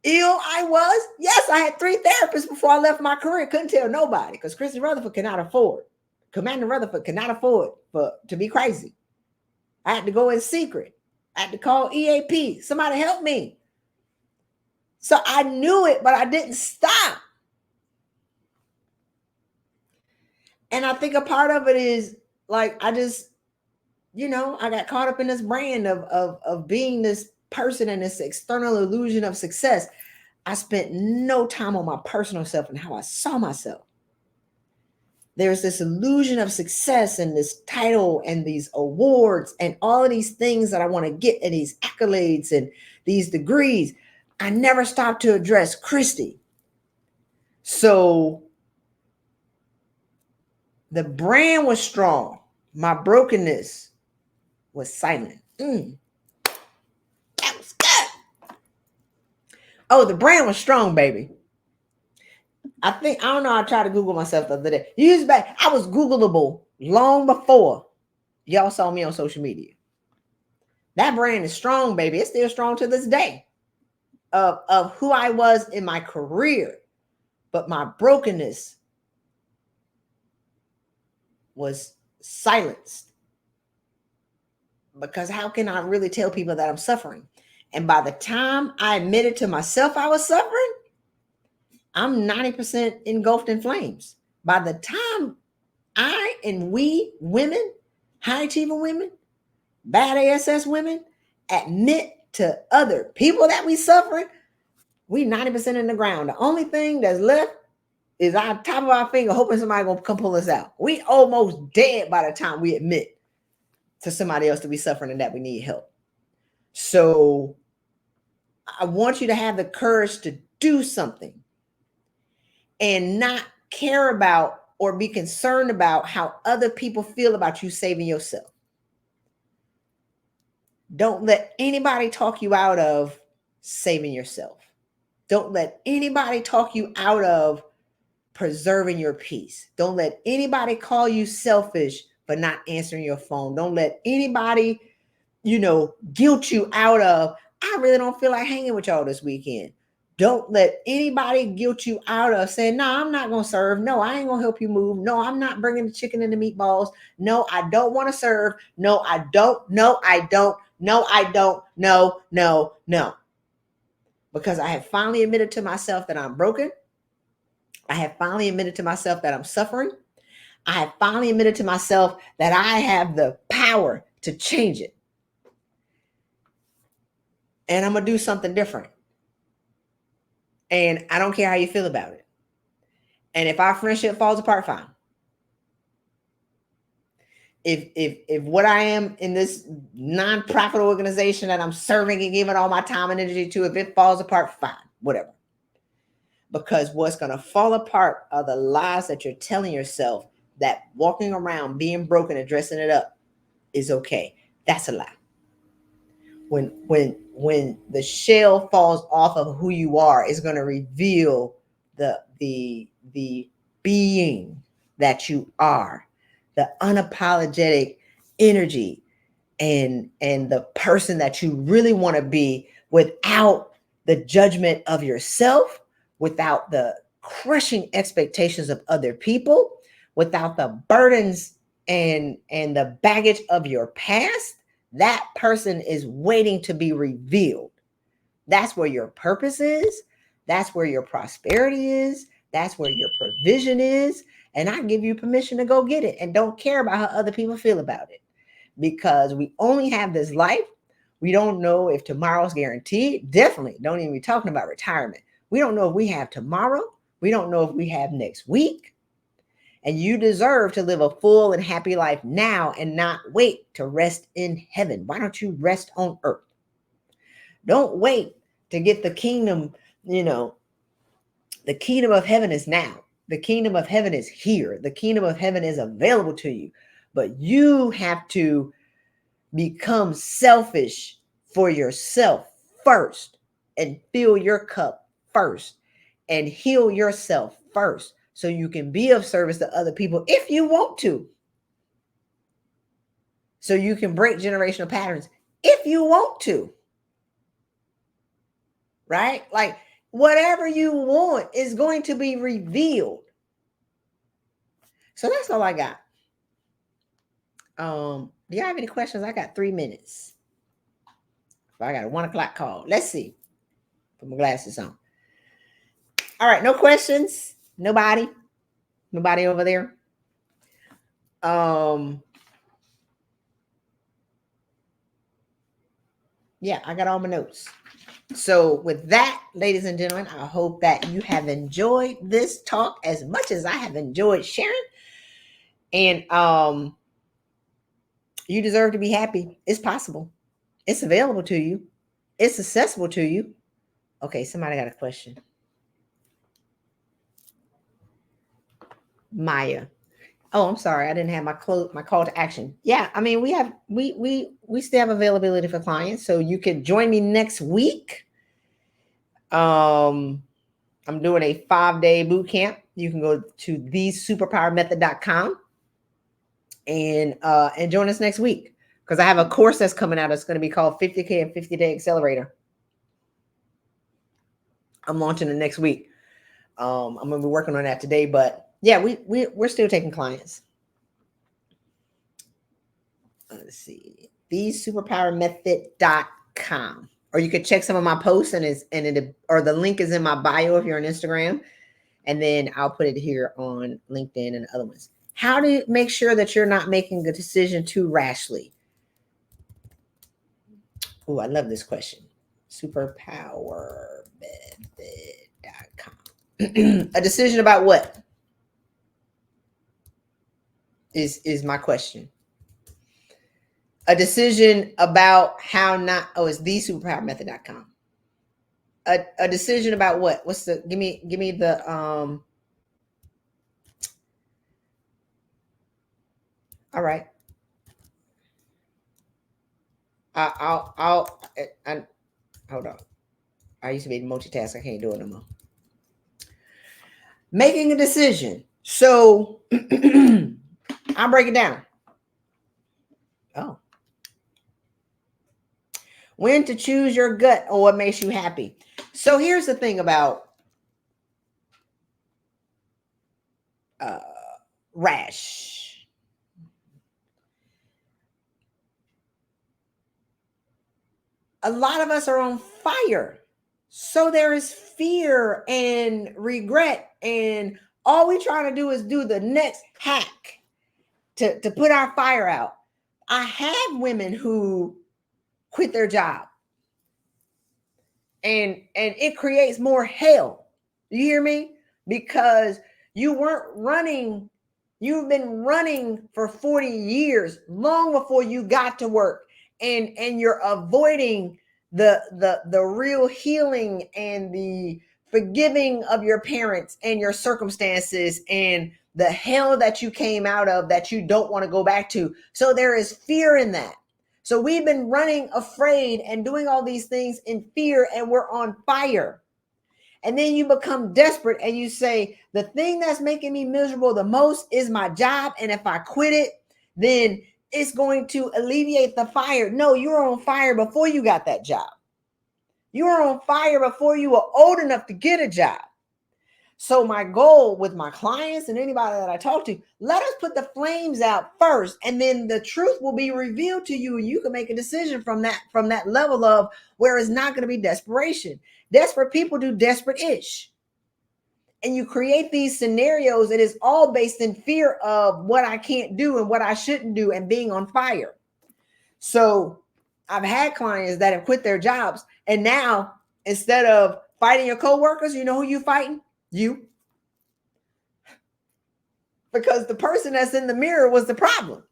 Speaker 1: ill I was? Yes, I had 3 therapists before I left my career. Couldn't tell nobody because Christy Rutherford cannot afford. Commander Rutherford cannot afford to be crazy. I had to go in secret. I had to call EAP. Somebody help me. So I knew it, but I didn't stop. And I think a part of it is like, I just, I got caught up in this brand of being this person and this external illusion of success. I spent no time on my personal self and how I saw myself. There's this illusion of success and this title and these awards and all of these things that I want to get and these accolades and these degrees. I never stopped to address Christy. So the brand was strong. My brokenness was silent. That was good. Oh, the brand was strong, baby. I don't know. I tried to Google myself the other day. Years back, I was Googleable long before y'all saw me on social media. That brand is strong, baby. It's still strong to this day of who I was in my career. But my brokenness was silenced. Because how can I really tell people that I'm suffering? And by the time I admitted to myself I was suffering, I'm 90% engulfed in flames. By the time I and we women, high achieving women, bad ASS women, admit to other people that we suffering, we 90% in the ground. The only thing that's left is our top of our finger, hoping somebody gonna come pull us out. We almost dead by the time we admit to somebody else to be suffering and that we need help. So I want you to have the courage to do something and not care about or be concerned about how other people feel about you saving yourself. Don't let anybody talk you out of saving yourself. Don't let anybody talk you out of preserving your peace. Don't let anybody call you selfish for not answering your phone. Don't let anybody, guilt you out of, I really don't feel like hanging with y'all this weekend. Don't let anybody guilt you out of saying, no, I'm not going to serve. No, I ain't going to help you move. No, I'm not bringing the chicken and the meatballs. No, I don't want to serve. No, I don't. No, I don't. No, I don't. No, no, no. Because I have finally admitted to myself that I'm broken. I have finally admitted to myself that I'm suffering. I have finally admitted to myself that I have the power to change it. And I'm going to do something different. And I don't care how you feel about it. And if our friendship falls apart, fine. If what I am in this nonprofit organization that I'm serving and giving all my time and energy to, if it falls apart, fine, whatever. Because what's going to fall apart are the lies that you're telling yourself that walking around being broken and dressing it up is okay. That's a lie. When the shell falls off of who you are, it's going to reveal the being that you are, the unapologetic energy and the person that you really want to be, without the judgment of yourself, without the crushing expectations of other people, without the burdens and the baggage of your past. That person is waiting to be revealed. That's where your purpose is. That's where your prosperity is. That's where your provision is. And I give you permission to go get it. And don't care about how other people feel about it. Because we only have this life. We don't know if tomorrow's guaranteed. Definitely don't even be talking about retirement. We don't know if we have tomorrow. We don't know if we have next week. And you deserve to live a full and happy life now and not wait to rest in heaven. Why don't you rest on earth? Don't wait to get the kingdom. The kingdom of heaven is now. The kingdom of heaven is here. The kingdom of heaven is available to you. But you have to become selfish for yourself first and fill your cup first. and heal yourself first so you can be of service to other people if you want to. So you can break generational patterns if you want to. Right? Like whatever you want is going to be revealed. So that's all I got. Do you have any questions? I got 3 minutes. I got a 1 o'clock call. Let's see. Put my glasses on. All right, no questions. Nobody over there. Yeah, I got all my notes. So with that, ladies and gentlemen, I hope that you have enjoyed this talk as much as I have enjoyed sharing. And you deserve to be happy. It's possible. It's available to you. It's accessible to you. Okay, somebody got a question. Maya. Oh, I'm sorry. I didn't have my call to action. Yeah, I mean, we still have availability for clients, so you can join me next week. I'm doing a 5-day boot camp. You can go to thesuperpowermethod.com and join us next week, because I have a course that's coming out. It's going to be called 50K and 50-Day Accelerator. I'm launching it next week. I'm going to be working on that today, but yeah, we're still taking clients. Let's see, thesuperpowermethod.com, or you could check some of my posts or the link is in my bio if you're on Instagram, and then I'll put it here on LinkedIn and other ones. How do you make sure that you're not making a decision too rashly? Oh, I love this question. Superpowermethod.com. A decision about what is my question. A decision about how not, it's thesuperpowermethod.com. A decision about what? What's the, give me the, all right. I'll hold on. I used to be multitask. I can't do it no more. Making a decision. So I'll break it down. Oh. When to choose your gut or what makes you happy. So here's the thing about rash. A lot of us are on fire. So there is fear and regret, and all we trying to do is do the next hack to put our fire out. I have women who quit their job, and it creates more hell. You hear me? Because you weren't running. You've been running for 40 years, long before you got to work, and you're avoiding the real healing and the forgiving of your parents and your circumstances and the hell that you came out of that you don't want to go back to. So there is fear in that. So we've been running afraid and doing all these things in fear, and we're on fire. And then you become desperate and you say, the thing that's making me miserable the most is my job. And if I quit it, then it's going to alleviate the fire. No, you were on fire before you got that job. You were on fire before you were old enough to get a job. So my goal with my clients and anybody that I talk to, let us put the flames out first, and then the truth will be revealed to you, and you can make a decision from that level of where it's not going to be desperation. Desperate people do desperate-ish. And you create these scenarios. It is all based in fear of what I can't do and what I shouldn't do and being on fire. So I've had clients that have quit their jobs, and now instead of fighting your coworkers, you know who you fighting? You. Because the person that's in the mirror was the problem.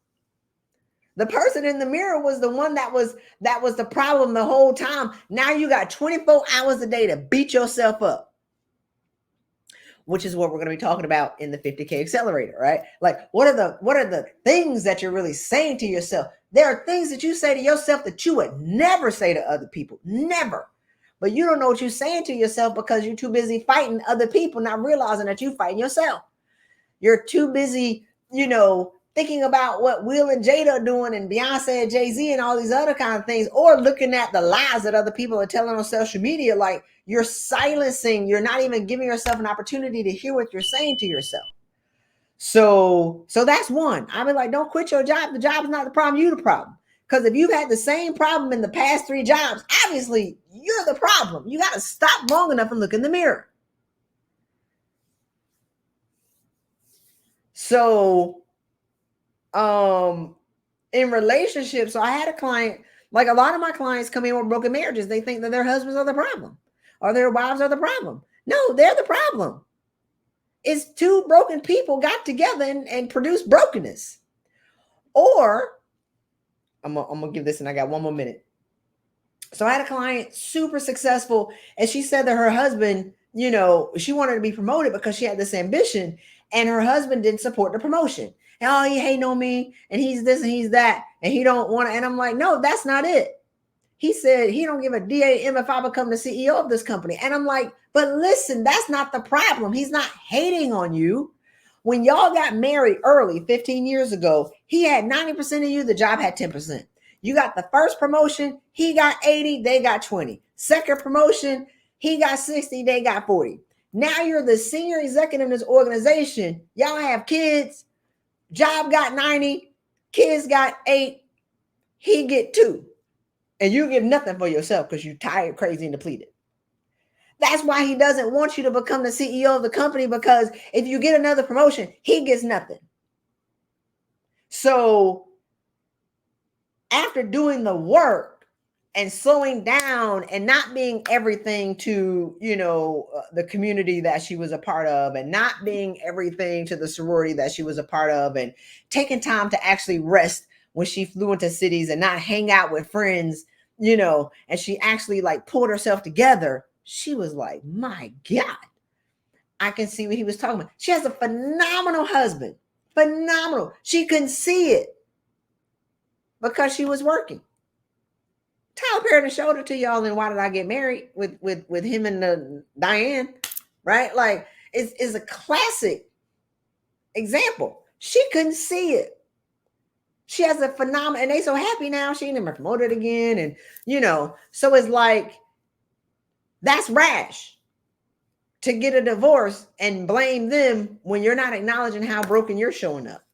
Speaker 1: The person in the mirror was the one that was the problem the whole time. Now you got 24 hours a day to beat yourself up, which is what we're going to be talking about in the 50K Accelerator, right? Like, what are the things that you're really saying to yourself? There are things that you say to yourself that you would never say to other people. Never. but you don't know what you're saying to yourself because you're too busy fighting other people, not realizing that you're fighting yourself. You're too busy, thinking about what Will and Jada are doing and Beyonce and Jay-Z and all these other kind of things, or looking at the lies that other people are telling on social media. Like, you're silencing, you're not even giving yourself an opportunity to hear what you're saying to yourself. So that's one. I mean, like, don't quit your job. The job is not the problem, you're the problem. Because if you've had the same problem in the past 3 jobs, obviously you're the problem. You got to stop long enough and look in the mirror. So, in relationships, so I had a client, like a lot of my clients come in with broken marriages. They think that their husbands are the problem or their wives are the problem. No, they're the problem. It's 2 broken people got together and produced brokenness. Or I'm gonna give this, and I got 1 more minute. So I had a client, super successful, and she said that her husband, she wanted to be promoted because she had this ambition, and her husband didn't support the promotion. And, oh, he hating on me, and he's this and he's that, and he don't want to. And I'm like, no, that's not it. He said he don't give a damn if I become the CEO of this company. And I'm like, but listen, that's not the problem. He's not hating on you. When y'all got married early, 15 years ago, he had 90% of you, the job had 10%. You got the first promotion, he got 80, they got 20. Second promotion, he got 60, they got 40. Now you're the senior executive in this organization. Y'all have kids, job got 90, kids got 8, he get 2. And you give nothing for yourself because you're tired, crazy, and depleted. That's why he doesn't want you to become the CEO of the company, because if you get another promotion, he gets nothing. So after doing the work and slowing down and not being everything to, the community that she was a part of, and not being everything to the sorority that she was a part of, and taking time to actually rest when she flew into cities and not hang out with friends, and she actually like pulled herself together. She was like, my God, I can see what he was talking about. She has a phenomenal husband, phenomenal. She couldn't see it because she was working. Tyler Perry showed it to y'all in Why Did I Get Married with him and Diane, right? Like, it's a classic example. She couldn't see it. She has a phenomenal, and they so happy now. She ain't been promoted again. And, so it's like, that's rash to get a divorce and blame them when you're not acknowledging how broken you're showing up.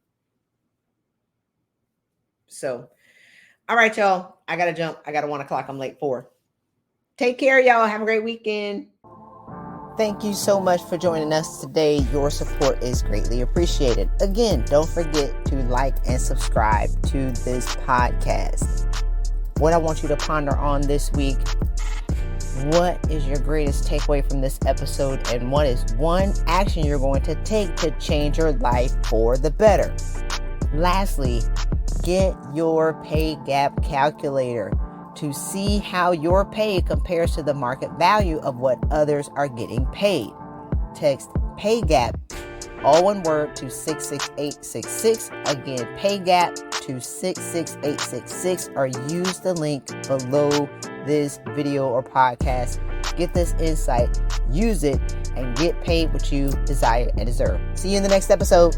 Speaker 1: So, all right, y'all. I got to jump. I got a 1 o'clock. I'm late for. Take care, y'all. Have a great weekend. Thank you so much for joining us today. Your support is greatly appreciated. Again, don't forget to like and subscribe to this podcast. What I want you to ponder on this week: what is your greatest takeaway from this episode, and what is one action you're going to take to change your life for the better? Lastly, get your pay gap calculator to see how your pay compares to the market value of what others are getting paid. Text pay gap, all one word, to 66866. Again, pay gap to 66866, or use the link below this video or podcast. Get this insight, use it, and get paid what you desire and deserve. See you in the next episode.